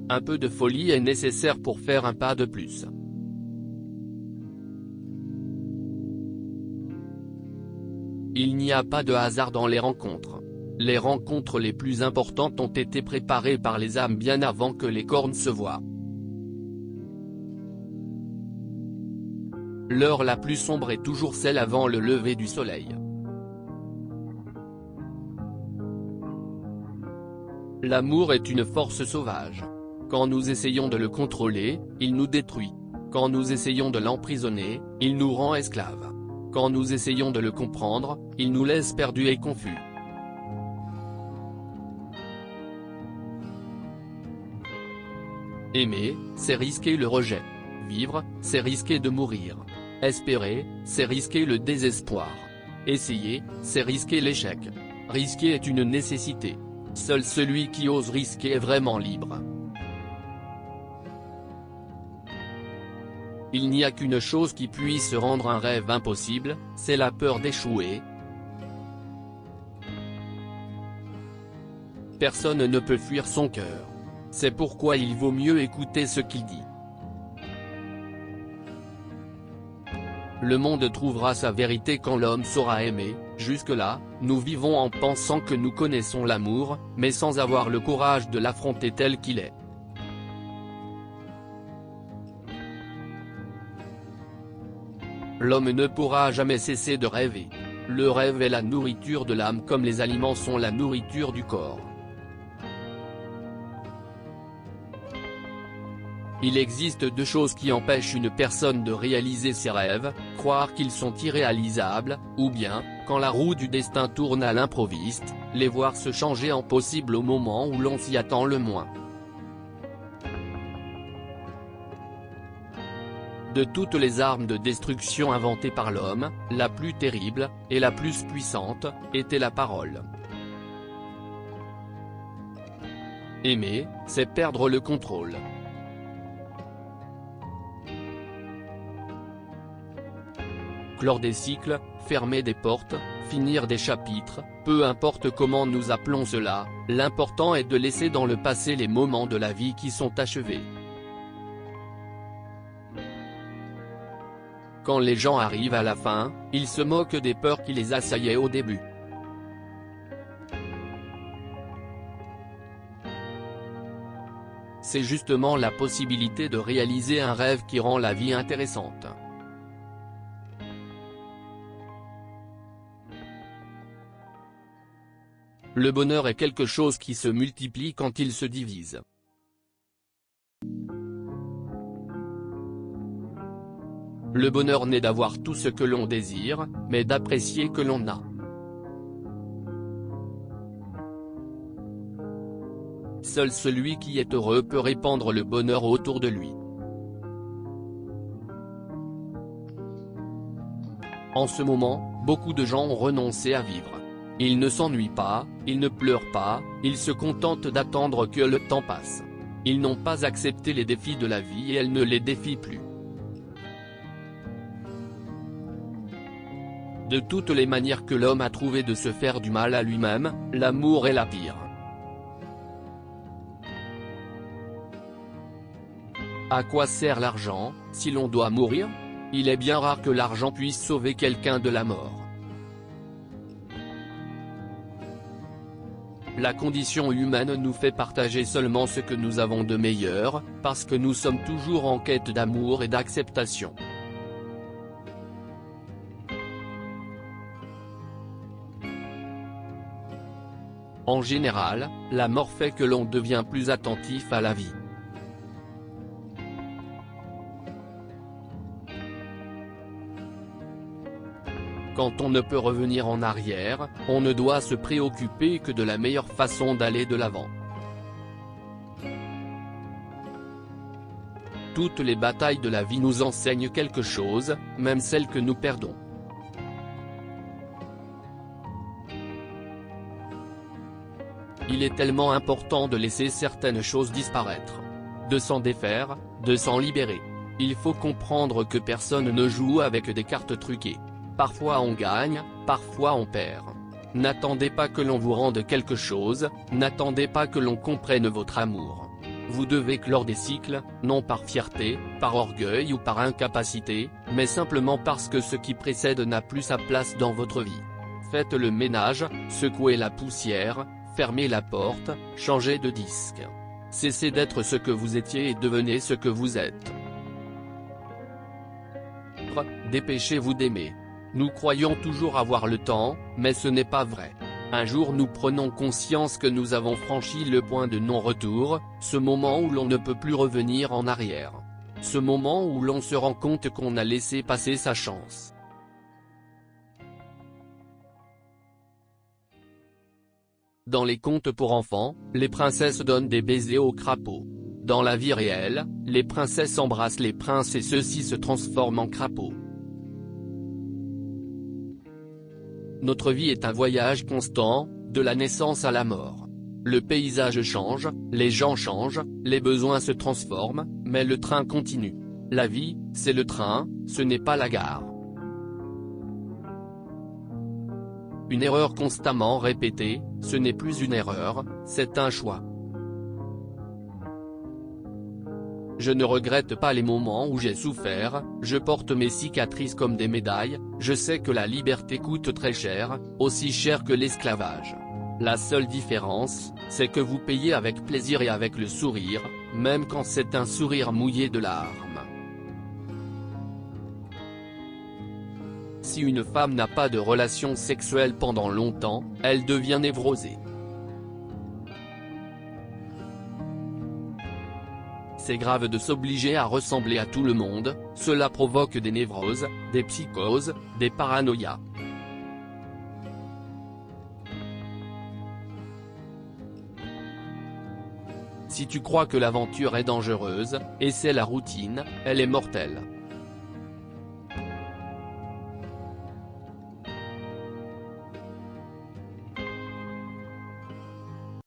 Un peu de folie est nécessaire pour faire un pas de plus. Il n'y a pas de hasard dans les rencontres. Les rencontres les plus importantes ont été préparées par les âmes bien avant que les corps ne se voient. L'heure la plus sombre est toujours celle avant le lever du soleil. L'amour est une force sauvage. Quand nous essayons de le contrôler, il nous détruit. Quand nous essayons de l'emprisonner, il nous rend esclaves. Quand nous essayons de le comprendre, il nous laisse perdus et confus. Aimer, c'est risquer le rejet. Vivre, c'est risquer de mourir. Espérer, c'est risquer le désespoir. Essayer, c'est risquer l'échec. Risquer est une nécessité. Seul celui qui ose risquer est vraiment libre. Il n'y a qu'une chose qui puisse rendre un rêve impossible, c'est la peur d'échouer. Personne ne peut fuir son cœur. C'est pourquoi il vaut mieux écouter ce qu'il dit. Le monde trouvera sa vérité quand l'homme saura aimer. Jusque-là, nous vivons en pensant que nous connaissons l'amour, mais sans avoir le courage de l'affronter tel qu'il est. L'homme ne pourra jamais cesser de rêver. Le rêve est la nourriture de l'âme comme les aliments sont la nourriture du corps. Il existe deux choses qui empêchent une personne de réaliser ses rêves, croire qu'ils sont irréalisables, ou bien, quand la roue du destin tourne à l'improviste, les voir se changer en possible au moment où l'on s'y attend le moins. De toutes les armes de destruction inventées par l'homme, la plus terrible, et la plus puissante, était la parole. Aimer, c'est perdre le contrôle. Clore des cycles, fermer des portes, finir des chapitres, peu importe comment nous appelons cela, l'important est de laisser dans le passé les moments de la vie qui sont achevés. Quand les gens arrivent à la fin, ils se moquent des peurs qui les assaillaient au début. C'est justement la possibilité de réaliser un rêve qui rend la vie intéressante. Le bonheur est quelque chose qui se multiplie quand il se divise. Le bonheur n'est d'avoir tout ce que l'on désire, mais d'apprécier que l'on a. Seul celui qui est heureux peut répandre le bonheur autour de lui. En ce moment, beaucoup de gens ont renoncé à vivre. Ils ne s'ennuient pas, ils ne pleurent pas, ils se contentent d'attendre que le temps passe. Ils n'ont pas accepté les défis de la vie et elle ne les défie plus. De toutes les manières que l'homme a trouvé de se faire du mal à lui-même, l'amour est la pire. À quoi sert l'argent, si l'on doit mourir? Il est bien rare que l'argent puisse sauver quelqu'un de la mort. La condition humaine nous fait partager seulement ce que nous avons de meilleur, parce que nous sommes toujours en quête d'amour et d'acceptation. En général, la mort fait que l'on devient plus attentif à la vie. Quand on ne peut revenir en arrière, on ne doit se préoccuper que de la meilleure façon d'aller de l'avant. Toutes les batailles de la vie nous enseignent quelque chose, même celles que nous perdons. Il est tellement important de laisser certaines choses disparaître, de s'en défaire, de s'en libérer. Il faut comprendre que personne ne joue avec des cartes truquées. Parfois on gagne, parfois on perd. N'attendez pas que l'on vous rende quelque chose, n'attendez pas que l'on comprenne votre amour. Vous devez clore des cycles, non par fierté, par orgueil ou par incapacité, mais simplement parce que ce qui précède n'a plus sa place dans votre vie. Faites le ménage, secouez la poussière, fermez la porte, changez de disque. Cessez d'être ce que vous étiez et devenez ce que vous êtes. Dépêchez-vous d'aimer. Nous croyons toujours avoir le temps, mais ce n'est pas vrai. Un jour nous prenons conscience que nous avons franchi le point de non-retour, ce moment où l'on ne peut plus revenir en arrière. Ce moment où l'on se rend compte qu'on a laissé passer sa chance. Dans les contes pour enfants, les princesses donnent des baisers aux crapauds. Dans la vie réelle, les princesses embrassent les princes et ceux-ci se transforment en crapauds. Notre vie est un voyage constant, de la naissance à la mort. Le paysage change, les gens changent, les besoins se transforment, mais le train continue. La vie, c'est le train, ce n'est pas la gare. Une erreur constamment répétée, ce n'est plus une erreur, c'est un choix. Je ne regrette pas les moments où j'ai souffert, je porte mes cicatrices comme des médailles, je sais que la liberté coûte très cher, aussi cher que l'esclavage. La seule différence, c'est que vous payez avec plaisir et avec le sourire, même quand c'est un sourire mouillé de larmes. Si une femme n'a pas de relation sexuelle pendant longtemps, elle devient névrosée. C'est grave de s'obliger à ressembler à tout le monde, cela provoque des névroses, des psychoses, des paranoïas. Si tu crois que l'aventure est dangereuse, et c'est la routine, elle est mortelle.